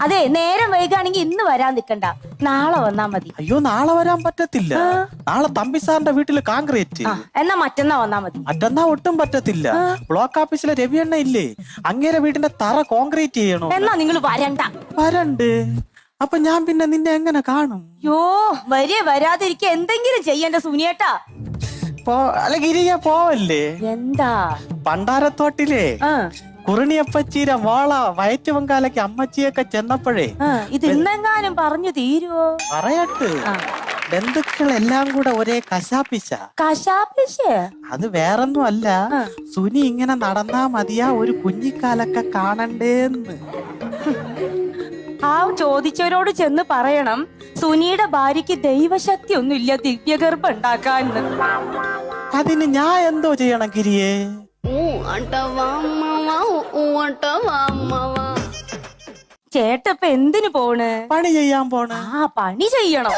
അതെ, നേരം വൈകാണെങ്കിൽ ഇന്ന് വരാൻ നിക്കണ്ട, നാളെ വന്നാ മതി. അയ്യോ, നാളെ വരാൻ പറ്റത്തില്ല. നാളെ തമ്പി സാറിന്റെ വീട്ടില് കോൺക്രീറ്റ്. എന്നാ മറ്റന്നാ വന്നാ മതി. മറ്റന്നാ ഒട്ടും പറ്റത്തില്ല. ബ്ലോക്ക് ഓഫീസിലെ രവിയണ്ണ ഇല്ലേ, അങ്ങേരെ വീടിന്റെ തറ കോൺക്രീറ്റ് ചെയ്യണോ. എന്നാ നിങ്ങൾ വരണ്ട. വരണ്ട്. അപ്പൊ ഞാൻ പിന്നെ നിന്നെ എങ്ങനെ കാണും? യോ, വരാതിരിക്കുക എന്തെങ്കിലും ചെയ്യണ്ട സുനിയേട്ടാ. അല്ല ഗിരിയ പോവല്ലേ? എന്താ? പണ്ടാരത്തോട്ടിലെ കുറിണിയപ്പച്ചീരെ മോള വയറ്റുവങ്കാലയ്ക്ക് അമ്മച്ചിയൊക്കെ ചെന്നപ്പോഴേ ഇത് ഇന്നെങ്ങാനും പറഞ്ഞു തീരുവോ? പറയട്ട്, ബന്ധുക്കളെല്ലാം കൂടെ ഒരേ കശാപ്പിശ. അത് വേറൊന്നും അല്ല, സുനി ഇങ്ങനെ നടന്നാ മതിയാ ഒരു കുഞ്ഞിക്കാലൊക്കെ കാണണ്ടേന്ന്. ആ ചോദിച്ചവരോട് ചെന്ന് പറയണം, സുനിയുടെ ഭാര്യക്ക് ദൈവശക്തി ഒന്നുമില്ല ദിവ്യഗർഭം ഉണ്ടാക്കാന്ന്. അതിന് ഞാൻ എന്തോ ചെയ്യണം ഗിരിയേ? ചേട്ട ഇപ്പൊ എന്തിനു പോണ്? പണി ചെയ്യാൻ പോണ. പണി ചെയ്യണം.